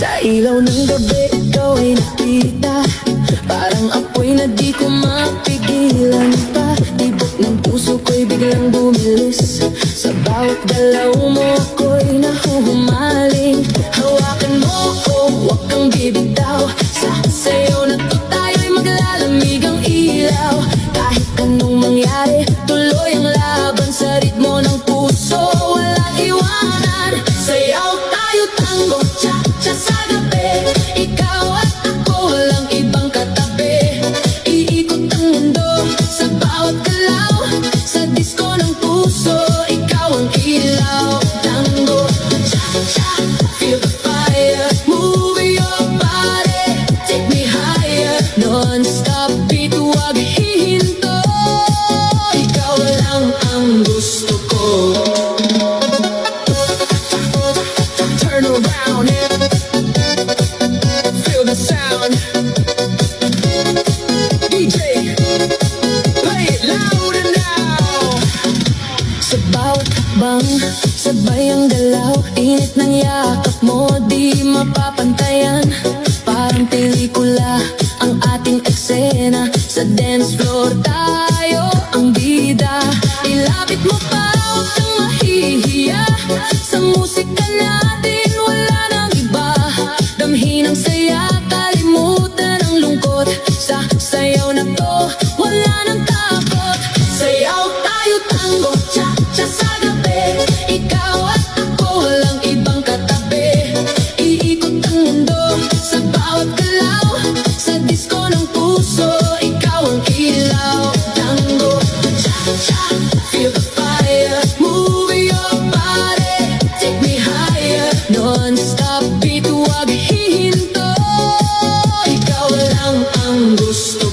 Sa ilaw ng gabi, ikaw ay nakita. Parang apoy na di ko mapigilan pa. Tibok ng puso ko'y biglang bumilis. Sa bawat galaw mo ako'y nahuhumaling. Hawakan mo ko, huwag kang bibitaw. Sa sayo na to tayo'y maglalamig ang ilaw. Kahit anong mangyari, tuloy ang laban sa ritmo ng puso. Walang iwanan, sayaw tayo tango, cha-cha sa gabi. Ikaw at ako, walang ibang katabi. Iikot ang mundo sa bawat galaw. Sa disco ng puso, ikaw ang ilaw. Tango, cha-cha, feel the fire. Move your body, take me higher. Non-stop beat, huwag hihinto. Ikaw lang ang gusto ko. Turn around, feel the sound. DJ, play it louder now. Sa bawat hakbang, sabay ang galaw. Init ng yakap mo, di mapapantayan. Parang pelikula ang ating eksena. Sa dance floor tayo ang bida. Ilapit mo pa, huwag kang mahihiya. Sa musika natin wala nang iba. Damhin ang saya, kalimutan ang lungkot. Sa sayaw na to, wala nang takot. Sayaw tayo tango, cha-cha sa gabi. Ikaw at ako, walang ibang katabi. Iikot ang mundo sa bawat galaw. Sa disco ng puso, ikaw ang ilaw. Tango, cha-cha, feel the fire. Move your body, take me higher. Non-stop beat, huwag hihinto. Ikaw lang ang gusto